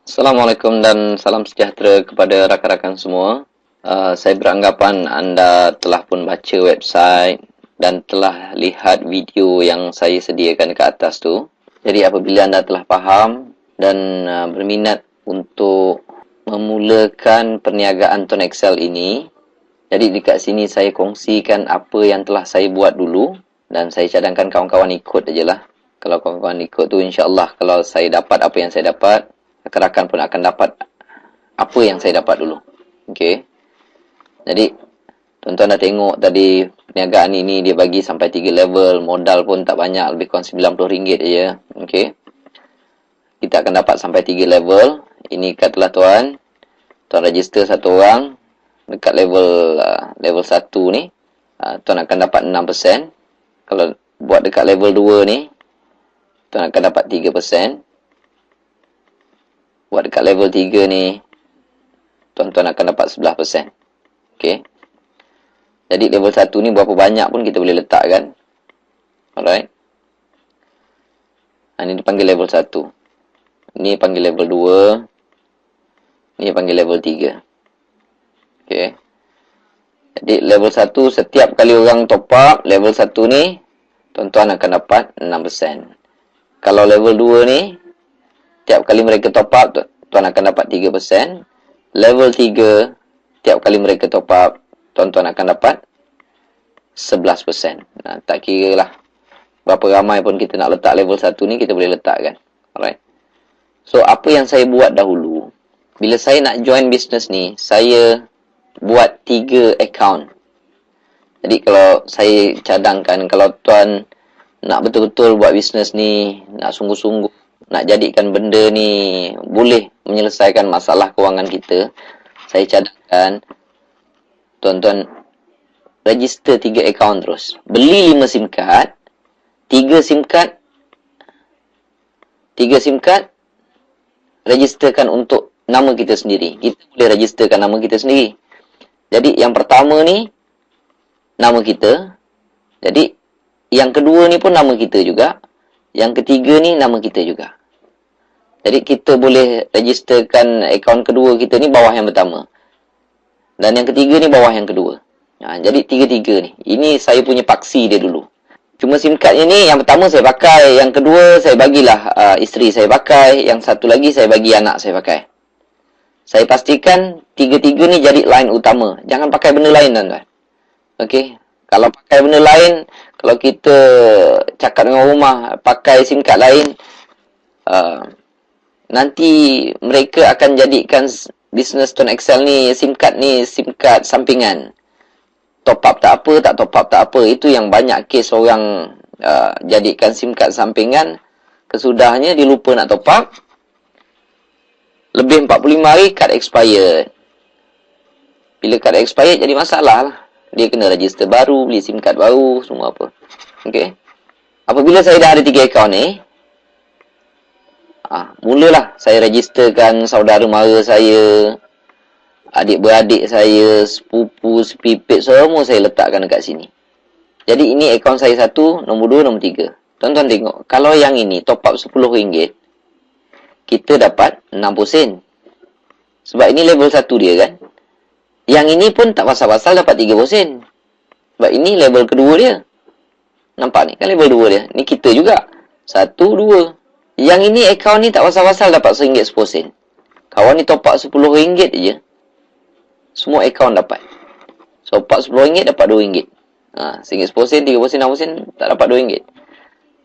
Assalamualaikum dan salam sejahtera kepada rakan-rakan semua. Saya beranggapan anda telah pun baca website dan telah lihat video yang saya sediakan ke atas tu. Jadi apabila anda telah faham dan berminat untuk memulakan perniagaan Ton Excel ini, jadi dekat sini saya kongsikan apa yang telah saya buat dulu dan saya cadangkan kawan-kawan ikut ajalah. Kalau kawan-kawan ikut tu insya-Allah kalau saya dapat apa yang saya dapat, rakan-rakan pun akan dapat apa yang saya dapat dulu. Okey. Jadi tuan-tuan dah tengok tadi perniagaan ini dia bagi sampai 3 level, modal pun tak banyak, lebih kurang RM90 aja. Okey. Kita akan dapat sampai 3 level. Ini katalah tuan. Tuan register satu orang dekat level 1 ni, tuan akan dapat 6%. Kalau buat dekat level 2 ni, tuan akan dapat 3%. Buat dekat level 3 ni, tuan-tuan akan dapat 11%. Okey. Jadi level 1 ni berapa banyak pun kita boleh letakkan. Alright. Ini dipanggil level 1. Ini panggil level 2. Ini panggil level 3. Okey. Jadi level 1 setiap kali orang top up level 1 ni, tuan-tuan akan dapat 6%. Kalau level 2 ni, tiap kali mereka top up, tuan akan dapat 3%. Level 3, tiap kali mereka top up, tuan-tuan akan dapat 11%. Nah, tak kira lah berapa ramai pun kita nak letak level 1 ni, kita boleh letakkan. Alright. So, apa yang saya buat dahulu, bila saya nak join bisnes ni, saya buat 3 account. Jadi, kalau saya cadangkan, kalau tuan nak betul-betul buat bisnes ni, nak sungguh-sungguh, nak jadikan benda ni boleh menyelesaikan masalah kewangan kita, saya cadangkan tuan-tuan register 3 akaun terus. Beli 5 SIM card, 3 SIM card registerkan untuk nama kita sendiri. Kita boleh registerkan nama kita sendiri. Jadi yang pertama ni nama kita. Jadi yang kedua ni pun nama kita juga. Yang ketiga ni nama kita juga. Jadi kita boleh registerkan akaun kedua kita ni bawah yang pertama. Dan yang ketiga ni bawah yang kedua. Jadi tiga-tiga ni. Ini saya punya paksi dia dulu. Cuma SIM cardnya ni yang pertama saya pakai. Yang kedua saya bagilah isteri saya pakai. Yang satu lagi saya bagi anak saya pakai. Saya pastikan tiga-tiga ni jadi line utama. Jangan pakai benda lain tuan-tuan. Okey. Kalau pakai benda lain, kalau kita cakap dengan rumah pakai SIM card lain, nanti mereka akan jadikan bisnes Ton Excel ni, SIM card sampingan. Top up tak apa, tak top up tak apa. Itu yang banyak kes orang jadikan SIM card sampingan. Kesudahnya dia lupa nak top up. Lebih 45 hari, card expired. Bila card expired, jadi masalah lah. Dia kena register baru, beli SIM card baru, semua apa. Okey. Apabila saya dah ada 3 akaun ni, mulalah saya registerkan saudara mara saya, adik-beradik saya, sepupu, sepipit, semua saya letakkan dekat sini. Jadi ini akaun saya 1, nombor 2, nombor 3. Tuan-tuan tengok, kalau yang ini top up RM10, kita dapat 60 sen. Sebab ini level 1 dia kan. Yang ini pun tak pasal-pasal dapat 30 sen. Sebab ini level kedua dia. Nampak ni kan level 2 dia. Ni kita juga. 1, 2. Yang ini akaun ni tak pasal-pasal dapat RM1 10 sen. Kawan ni top up RM10 je. Semua akaun dapat. So, top up RM10 dapat RM2. RM1 10 sen, 30 sen, 60 sen tak dapat RM2.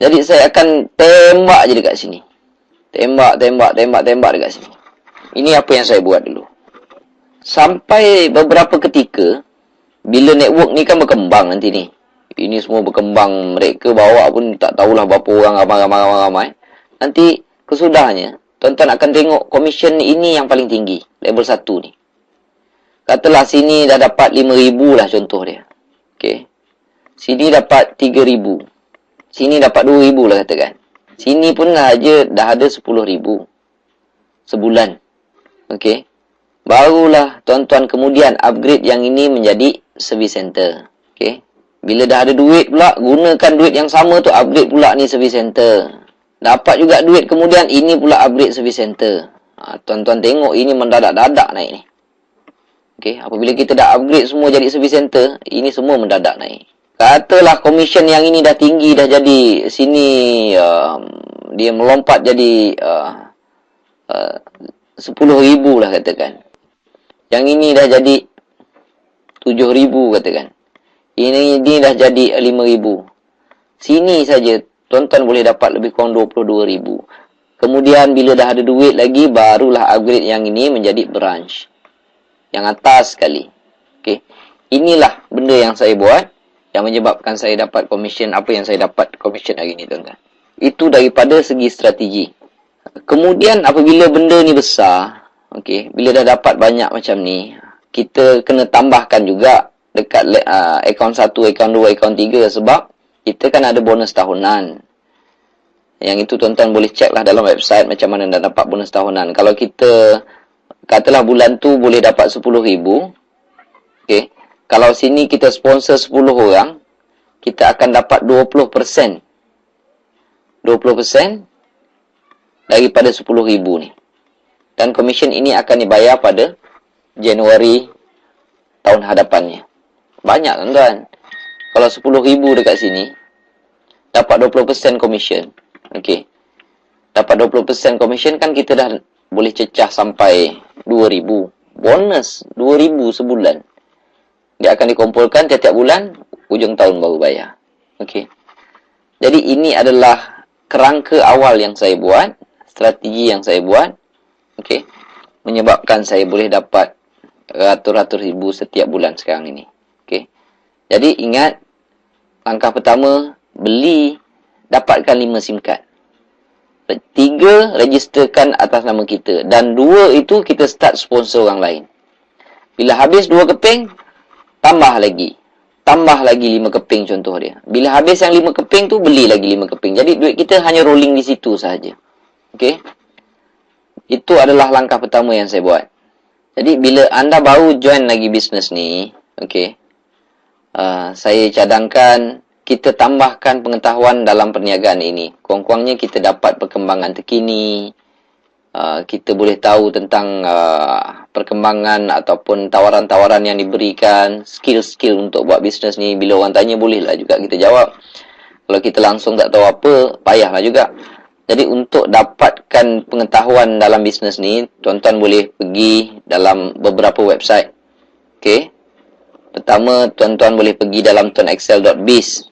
Jadi saya akan tembak je dekat sini. Tembak dekat sini. Ini apa yang saya buat dulu. Sampai beberapa ketika, bila network ni kan berkembang nanti ni. Ini semua berkembang. Mereka bawa pun tak tahulah berapa orang ramai. Nanti kesudahnya, tuan-tuan akan tengok komisen ini yang paling tinggi. Level 1 ni. Katalah sini dah dapat RM5,000 lah contoh dia. Okey. Sini dapat RM3,000. Sini dapat RM2,000 lah katakan. Sini pun dah ada RM10,000 sebulan. Okey. Barulah tuan-tuan kemudian upgrade yang ini menjadi service center. Okey. Bila dah ada duit pula, gunakan duit yang sama tu upgrade pula ni service center. Dapat juga duit kemudian ini pula upgrade service center. Tuan-tuan tengok ini mendadak-dadak naik ni. Okey, apabila kita dah upgrade semua jadi service center, ini semua mendadak naik. Katalah komisen yang ini dah tinggi, dah jadi sini dia melompat jadi 10,000 lah katakan. Yang ini dah jadi 7,000 katakan. Ini dah jadi 5,000. Sini saja tuan-tuan boleh dapat lebih kurang 22,000. Kemudian bila dah ada duit lagi, barulah upgrade yang ini menjadi branch. Yang atas sekali. Okey. Inilah benda yang saya buat yang menyebabkan saya dapat komisen apa yang saya dapat komisen hari ni, tuan-tuan. Itu daripada segi strategi. Kemudian apabila benda ni besar, okey, bila dah dapat banyak macam ni, kita kena tambahkan juga dekat akaun 1, akaun 2, akaun 3 sebab kita kan ada bonus tahunan. Yang itu tuan-tuan boleh check lah dalam website macam mana nak dapat bonus tahunan. Kalau kita katalah bulan tu boleh dapat 10,000. Okey. Kalau sini kita sponsor 10 orang, kita akan dapat 20%. 20% daripada 10,000 ni. Dan komisen ini akan dibayar pada Januari tahun hadapannya. Banyak tuan-tuan. Kalau 10,000 dekat sini, dapat 20% komisen. Okey. Dapat 20% komisen kan kita dah boleh cecah sampai 2,000. Bonus 2,000 sebulan. Dia akan dikumpulkan tiap-tiap bulan, hujung tahun baru bayar. Okey. Jadi ini adalah kerangka awal yang saya buat, strategi yang saya buat. Okey. Menyebabkan saya boleh dapat ratus-ratus ribu setiap bulan sekarang ini. Okey. Jadi ingat, langkah pertama, dapatkan 5 SIM card. 3, registerkan atas nama kita. Dan 2 itu kita start sponsor orang lain. Bila habis 2 keping, tambah lagi 5 keping contoh dia. Bila habis yang 5 keping tu, beli lagi 5 keping. Jadi duit kita hanya rolling di situ sahaja. Okey. Itu adalah langkah pertama yang saya buat. Jadi bila anda baru join lagi bisnes ni, okey, saya cadangkan kita tambahkan pengetahuan dalam perniagaan ini. Kurang-kurangnya kita dapat perkembangan terkini. Kita boleh tahu tentang perkembangan ataupun tawaran-tawaran yang diberikan, skill-skill untuk buat bisnes ni. Bila orang tanya, bolehlah juga kita jawab. Kalau kita langsung tak tahu apa, payahlah juga. Jadi untuk dapatkan pengetahuan dalam bisnes ni, tuan-tuan boleh pergi dalam beberapa website. Okey. Pertama, tuan-tuan boleh pergi dalam tonexcel.biz.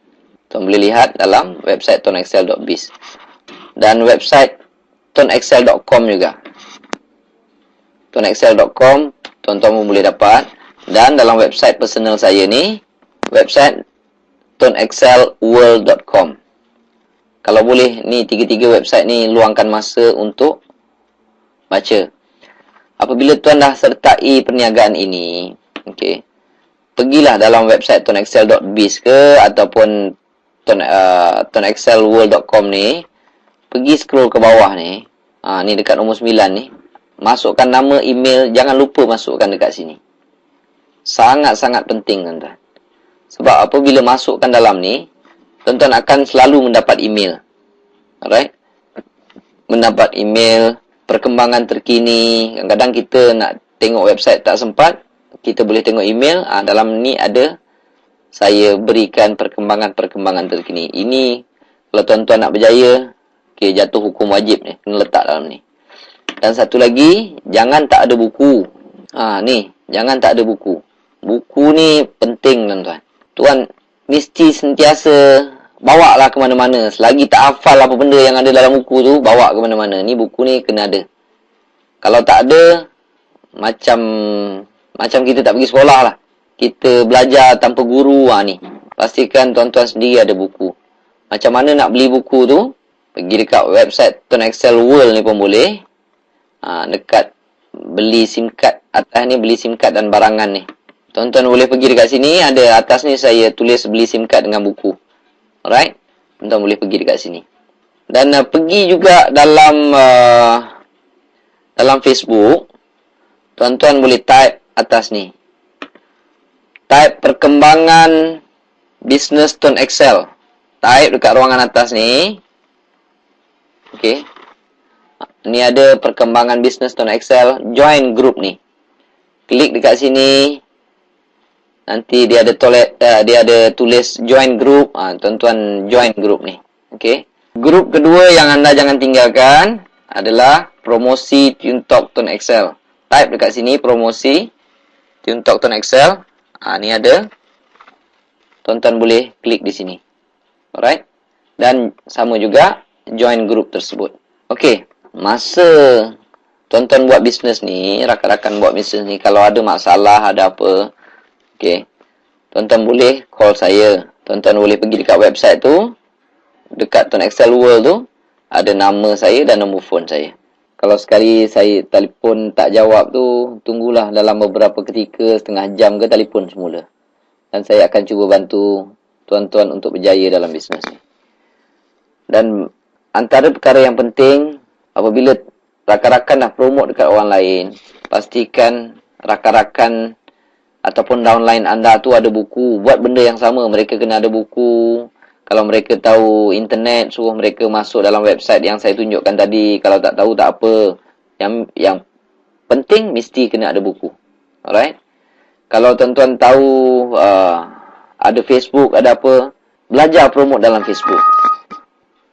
Tuan boleh lihat dalam website tonexcel.biz. Dan website tonexcel.com juga. Tonexcel.com, tuan-tuan pun boleh dapat. Dan dalam website personal saya ni, website tonexcelworld.com. Kalau boleh, ni 3 website ni luangkan masa untuk baca. Apabila tuan dah sertai perniagaan ini, okey, pergilah dalam website tonexcel.biz ke ataupun tonexcelworld.com ni. Pergi scroll ke bawah ni. Ni dekat nombor 9 ni. Masukkan nama, email. Jangan lupa masukkan dekat sini. Sangat-sangat penting, tuan-tuan. Sebab apabila masukkan dalam ni, tuan-tuan akan selalu mendapat email. Alright? Mendapat email, perkembangan terkini. Kadang-kadang kita nak tengok website tak sempat, kita boleh tengok email. Dalam ni ada saya berikan perkembangan-perkembangan terkini. Ini kalau tuan-tuan nak berjaya, okey, jatuh hukum wajib ni, kena letak dalam ni. Dan satu lagi, jangan tak ada buku. Ni, jangan tak ada buku. Buku ni penting, tuan-tuan. Tuan mesti sentiasa bawa lah ke mana-mana. Selagi tak hafal apa benda yang ada dalam buku tu, bawa ke mana-mana. Ni buku ni kena ada. Kalau tak ada, macam kita tak pergi sekolah lah. Kita belajar tanpa guru ni. Pastikan tuan-tuan sendiri ada buku. Macam mana nak beli buku tu? Pergi dekat website Tonexcel World ni pun boleh. Dekat beli SIM card. Atas ni beli SIM card dan barangan ni. Tuan-tuan boleh pergi dekat sini. Ada atas ni saya tulis beli SIM card dengan buku. Alright? Tuan-tuan boleh pergi dekat sini. Dan pergi juga dalam Facebook. Tuan-tuan boleh type atas ni. Type perkembangan bisnes Tonexcel. Type dekat ruangan atas ni. Okey. ni ada perkembangan bisnes Tuan Excel, join group ni. Klik dekat sini. Nanti dia ada tulis join group. Tuan-tuan join group ni. Okey. Grup kedua yang anda jangan tinggalkan adalah promosi TuneTalk Tuan Excel. Type dekat sini promosi TuneTalk Tuan Excel. Ni ada. Tuan-tuan boleh klik di sini. Alright. Dan sama juga join group tersebut. Okey. Masa tuan-tuan buat bisnes ni, rakan-rakan buat bisnes ni, kalau ada masalah, ada apa, okey, tuan-tuan boleh call saya. Tuan-tuan boleh pergi dekat website tu, dekat Tuan Excel World tu, ada nama saya dan nombor phone saya. Kalau sekali saya telefon tak jawab tu, tunggulah dalam beberapa ketika, setengah jam ke, telefon semula. Dan saya akan cuba bantu tuan-tuan untuk berjaya dalam bisnes ni. Dan antara perkara yang penting, apabila rakan-rakan dah promote dekat orang lain, pastikan rakan-rakan ataupun downline anda tu ada buku. Buat benda yang sama, mereka kena ada buku. Kalau mereka tahu internet, suruh mereka masuk dalam website yang saya tunjukkan tadi. Kalau tak tahu, tak apa. Yang penting, mesti kena ada buku. Alright? Kalau tuan-tuan tahu ada Facebook, ada apa, belajar promote dalam Facebook.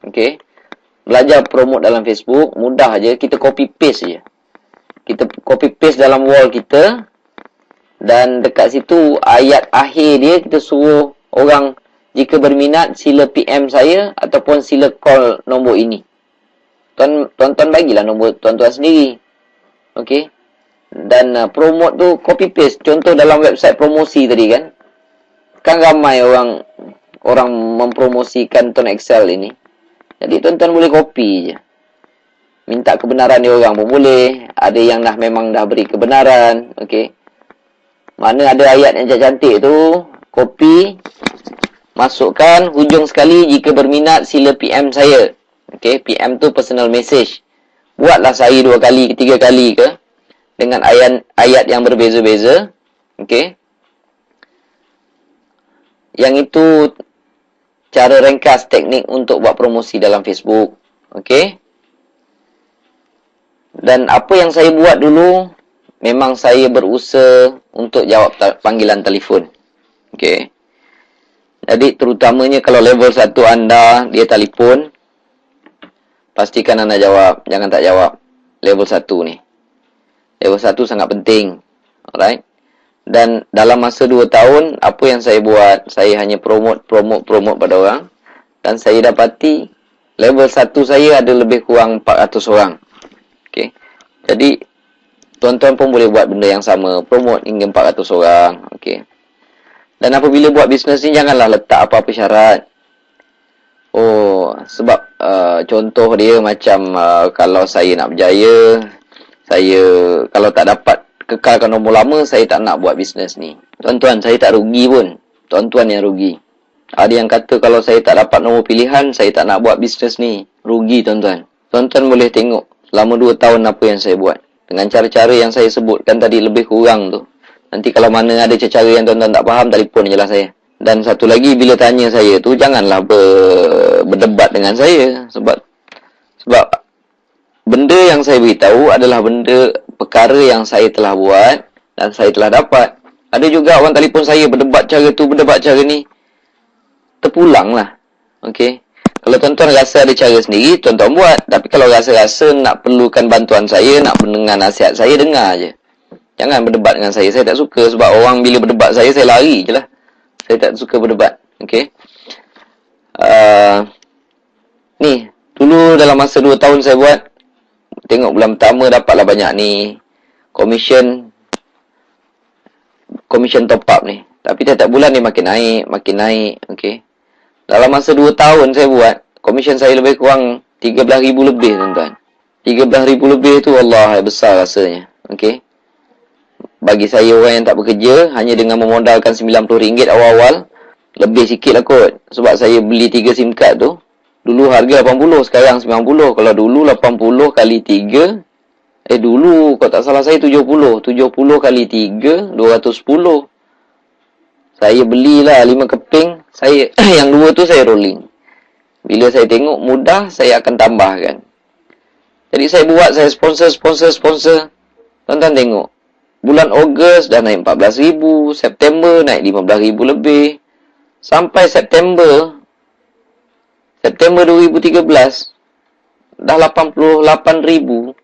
Okay? Belajar promote dalam Facebook, mudah aja. Kita copy paste je. Kita copy paste dalam wall kita. Dan dekat situ, ayat akhir dia, kita suruh orang, jika berminat, sila PM saya ataupun sila call nombor ini. Tuan-tuan bagilah nombor tuan-tuan sendiri. Okey. Dan promote tu copy paste. Contoh dalam website promosi tadi kan. Kan ramai orang mempromosikan Tuan Excel ini. Jadi tuan-tuan boleh copy je. Minta kebenaran dia orang pun boleh. Ada yang memang dah beri kebenaran. Okey. Mana ada ayat yang cantik tu, copy, masukkan, hujung sekali, jika berminat sila PM saya. Okey, PM tu personal message. Buatlah saya 2 kali ke 3 kali ke dengan ayat yang berbeza-beza. Okey. Yang itu cara ringkas teknik untuk buat promosi dalam Facebook. Okey. Dan apa yang saya buat dulu, memang saya berusaha untuk jawab panggilan telefon. Okey. Jadi terutamanya kalau level 1 anda, dia telefon, pastikan anda jawab. Jangan tak jawab. Level 1 ni. Level 1 sangat penting. Alright. Dan dalam masa 2 tahun, apa yang saya buat, saya hanya promote pada orang. Dan saya dapati, level 1 saya ada lebih kurang 400 orang. Okay. Jadi, tuan-tuan pun boleh buat benda yang sama. Promote hingga 400 orang. Okay. Dan apabila buat bisnes ni, janganlah letak apa-apa syarat. Sebab contoh dia macam kalau saya nak berjaya, saya kalau tak dapat kekalkan nombor lama, saya tak nak buat bisnes ni. Tuan-tuan, saya tak rugi pun. Tuan-tuan yang rugi. Ada yang kata kalau saya tak dapat nombor pilihan, saya tak nak buat bisnes ni. Rugi tuan-tuan. Tuan-tuan boleh tengok selama 2 tahun apa yang saya buat. Dengan cara-cara yang saya sebutkan tadi lebih kurang tu. Nanti kalau mana ada cara yang tuan-tuan tak faham, telefon je lah saya. Dan satu lagi, bila tanya saya tu, janganlah berdebat dengan saya. Sebab benda yang saya beritahu adalah perkara yang saya telah buat dan saya telah dapat. Ada juga orang telefon saya berdebat cara tu, berdebat cara ni. Terpulang lah. Okey. Kalau tuan-tuan rasa ada cara sendiri, tuan-tuan buat. Tapi kalau rasa-rasa nak perlukan bantuan saya, nak mendengar nasihat saya, dengar je. Jangan berdebat dengan saya. Saya tak suka sebab orang bila berdebat saya lari je lah. Saya tak suka berdebat. Okey. Ni, dulu dalam masa 2 tahun saya buat, tengok bulan pertama dapatlah banyak ni commission top up ni. Tapi tiap-tiap bulan ni makin naik. Okey. Dalam masa 2 tahun saya buat, commission saya lebih kurang 13,000 lebih tuan-tuan. 13,000 lebih tu Allah besar rasanya. Okey. Bagi saya orang yang tak bekerja, hanya dengan memodalkan RM90 awal-awal, lebih sikit lah kot. Sebab saya beli 3 SIM card tu. Dulu harga 80, sekarang 90. Kalau dulu 80 kali 3, dulu kalau tak salah saya 70. 70 kali 3, 210. Saya belilah 5 keping. Saya yang 2 tu saya rolling. Bila saya tengok mudah, saya akan tambahkan. Jadi saya buat, saya sponsor. Tuan-tuan tengok. Bulan Ogos dah naik 14,000, September naik 15,000 lebih. Sampai September 2013 dah 88,000.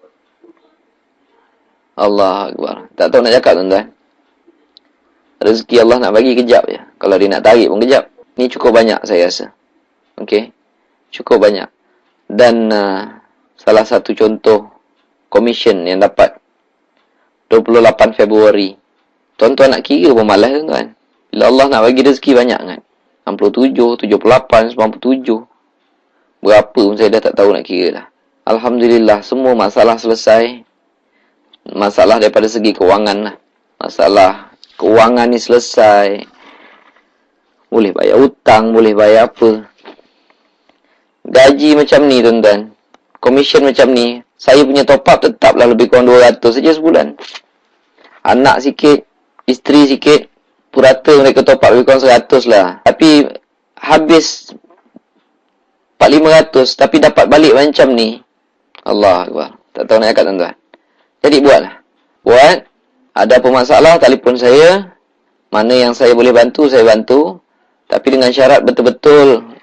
Allah Akbar. Tak tahu nak cakap tuan-tuan. Rezeki Allah nak bagi kejap je. Kalau dia nak tarik pun kejap. Ni cukup banyak saya rasa. Okey. Cukup banyak. Dan salah satu contoh commission yang dapat 28 Februari. Tuan-tuan nak kira pun malas tuan-tuan. Bila Allah nak bagi rezeki banyak kan. 67, 78, 97. Berapa pun saya dah tak tahu nak kira lah. Alhamdulillah semua masalah selesai. Masalah daripada segi kewangan lah. Masalah kewangan ni selesai. Boleh bayar hutang, boleh bayar apa. Gaji macam ni tuan-tuan. Commission macam ni. Saya punya top up tetaplah lebih kurang 200 saja sebulan. Anak sikit, isteri sikit, purata mereka top up lebih kurang 100 lah. Tapi habis 400-500 tapi dapat balik macam ni. Allah Akbar. Tak tahu nak cakap tuan-tuan. Jadi buatlah. Buat. Ada apa masalah, telefon saya. Mana yang saya boleh bantu, saya bantu. Tapi dengan syarat betul-betul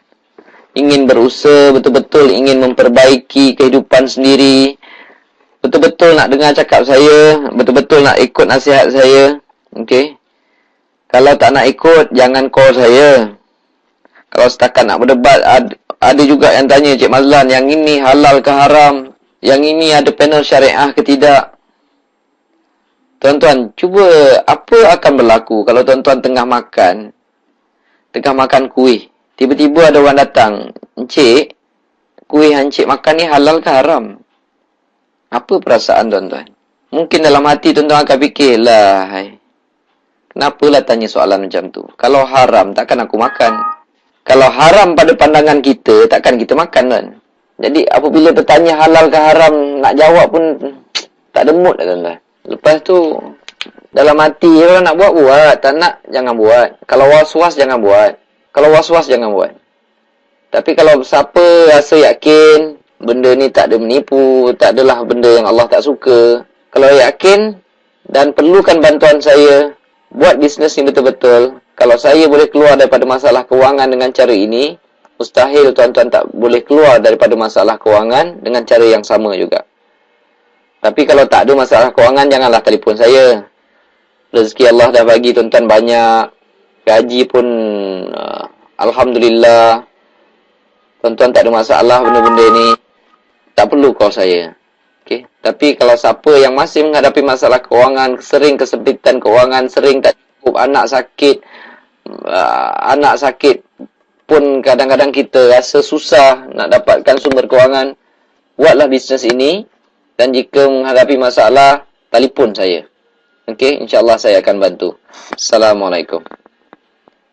ingin berusaha, betul-betul ingin memperbaiki kehidupan sendiri. Betul-betul nak dengar cakap saya. Betul-betul nak ikut nasihat saya. Okey. Kalau tak nak ikut, jangan call saya. Kalau setakat nak berdebat, ada juga yang tanya, Cik Mazlan, yang ini halal ke haram? Yang ini ada panel syariah ke tidak? Tuan-tuan, cuba apa akan berlaku kalau tuan-tuan tengah makan kuih. Tiba-tiba ada orang datang, Encik, kuih yang Encik makan ni halal ke haram? Apa perasaan tuan-tuan? Mungkin dalam hati tuan-tuan akan fikir, lah, kenapalah tanya soalan macam tu? Kalau haram, takkan aku makan. Kalau haram pada pandangan kita, takkan kita makan kan? Jadi apabila bertanya halal ke haram, nak jawab pun tak ada mood lah tuan-tuan. Lepas tu, dalam hati, kalau nak buat, tak nak, jangan buat. Kalau was-was, jangan buat. Tapi kalau siapa rasa yakin, benda ni tak ada menipu, tak adalah benda yang Allah tak suka. Kalau yakin, dan perlukan bantuan saya, buat bisnes ni betul-betul. Kalau saya boleh keluar daripada masalah kewangan dengan cara ini, mustahil tuan-tuan tak boleh keluar daripada masalah kewangan dengan cara yang sama juga. Tapi kalau tak ada masalah kewangan, janganlah telefon saya. Rezeki Allah dah bagi tuan-tuan banyak. Gaji pun, Alhamdulillah. Tuan-tuan tak ada masalah benda-benda ni. Tak perlu call saya. Okay? Tapi kalau siapa yang masih menghadapi masalah kewangan, sering kesempitan kewangan, sering tak cukup, anak sakit pun kadang-kadang kita rasa susah nak dapatkan sumber kewangan, buatlah bisnes ini. Dan jika menghadapi masalah, telefon saya. Okey, insya-Allah saya akan bantu. Assalamualaikum.